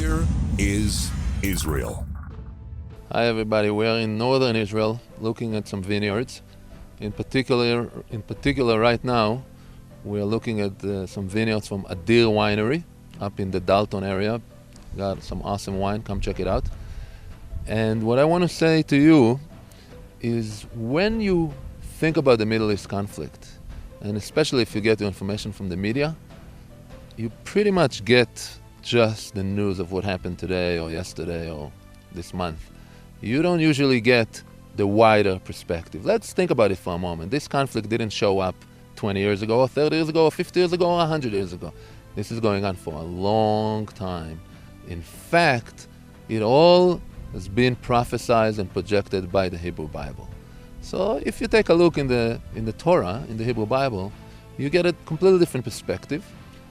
Here is Israel. Hi everybody, we are in northern Israel looking at some vineyards. In particular right now, we are looking at some vineyards from Adir Winery up in the Dalton area. Got some awesome wine, come check it out. And what I want to say to you is when you think about the Middle East conflict, and especially if you get your information from the media, you pretty much get just the news of what happened today or yesterday or this month. You don't usually get the wider perspective. Let's think about it for a moment. This conflict didn't show up 20 years ago or 30 years ago or 50 years ago or 100 years ago. This is going on for a long time. In fact, it all has been prophesied and projected by the Hebrew Bible. So if you take a look in the Torah, in the Hebrew Bible, you get a completely different perspective.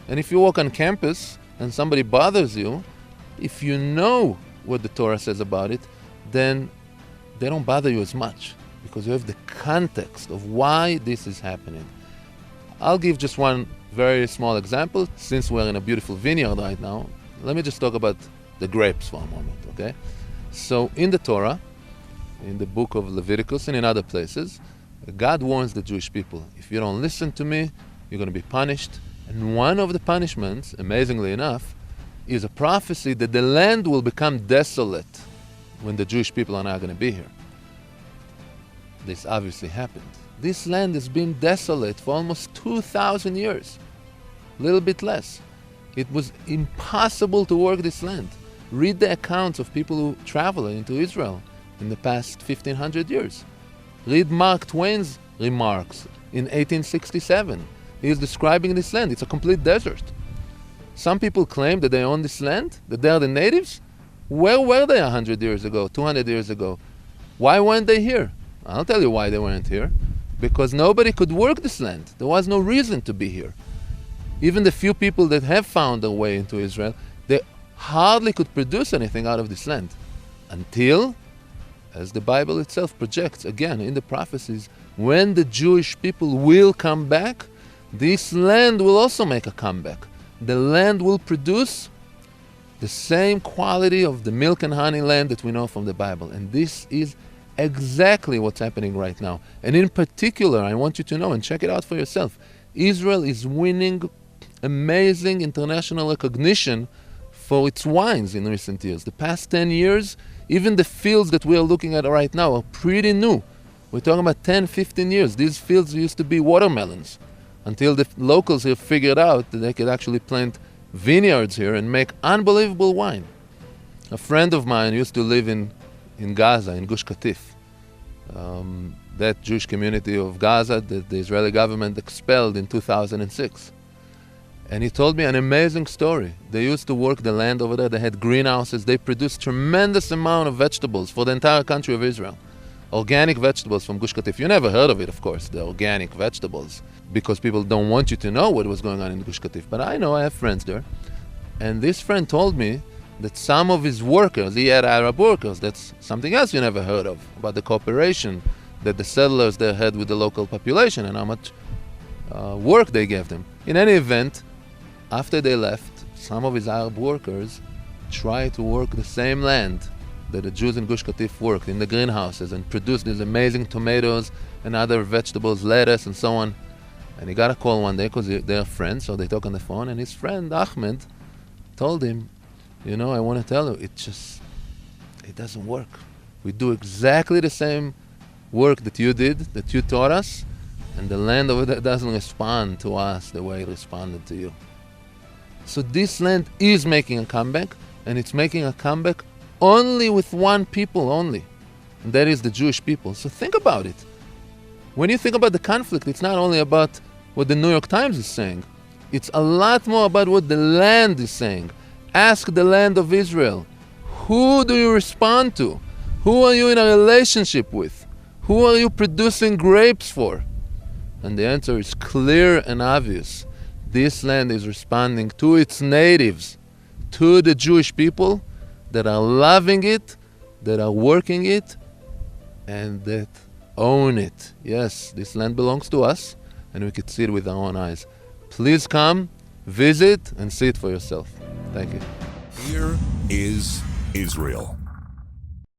And if you walk on campus and somebody bothers you, if you know what the Torah says about it, then they don't bother you as much because you have the context of why this is happening. I'll give just one very small example. Since we're in a beautiful vineyard right now, let me just talk about the grapes for a moment, okay? So in the Torah, in the book of Leviticus and in other places, God warns the Jewish people, if you don't listen to me, you're going to be punished. And one of the punishments, amazingly enough, is a prophecy that the land will become desolate when the Jewish people are not going to be here. This obviously happened. This land has been desolate for almost 2,000 years, a little bit less. It was impossible to work this land. Read the accounts of people who traveled into Israel in the past 1,500 years. Read Mark Twain's remarks in 1867. He is describing this land. It's a complete desert. Some people claim that they own this land, that they are the natives. Where were they 100 years ago, 200 years ago? Why weren't they here? I'll tell you why they weren't here. Because nobody could work this land. There was no reason to be here. Even the few people that have found their way into Israel, they hardly could produce anything out of this land. Until, as the Bible itself projects, again, in the prophecies, when the Jewish people will come back, this land will also make a comeback. The land will produce the same quality of the milk and honey land that we know from the Bible. And this is exactly what's happening right now. And in particular, I want you to know and check it out for yourself. Israel is winning amazing international recognition for its wines in recent years. The past 10 years, even the fields that we are looking at right now are pretty new. We're talking about 10, 15 years. These fields used to be watermelons until the locals here figured out that they could actually plant vineyards here and make unbelievable wine. A friend of mine used to live in Gaza, in Gush Katif. That Jewish community of Gaza that the Israeli government expelled in 2006. And he told me an amazing story. They used to work the land over there. They had greenhouses. They produced tremendous amount of vegetables for the entire country of Israel. Organic vegetables from Gush Katif. You never heard of it, of course, the organic vegetables, because people don't want you to know what was going on in Gush Katif. But I know, I have friends there. And this friend told me that some of his workers, he had Arab workers, that's something else you never heard of, about the cooperation that the settlers there had with the local population and how much work they gave them. In any event, after they left, some of his Arab workers tried to work the same land that the Jews in Gush Katif worked in the greenhouses and produced these amazing tomatoes and other vegetables, lettuce and so on. And he got a call one day because they're friends, so they talk on the phone, and his friend Ahmed told him, you know, I want to tell you, it doesn't work. We do exactly the same work that you did, that you taught us, and the land over there doesn't respond to us the way it responded to you. So this land is making a comeback, and it's making a comeback only with one people only, and that is the Jewish people. So think about it. When you think about the conflict, it's not only about what the New York Times is saying. It's a lot more about what the land is saying. Ask the land of Israel. Who do you respond to? Who are you in a relationship with? Who are you producing grapes for? And the answer is clear and obvious. This land is responding to its natives, to the Jewish people that are loving it, that are working it, and that own it. Yes, this land belongs to us, and we can see it with our own eyes. Please come, visit, and see it for yourself. Thank you. Here is Israel.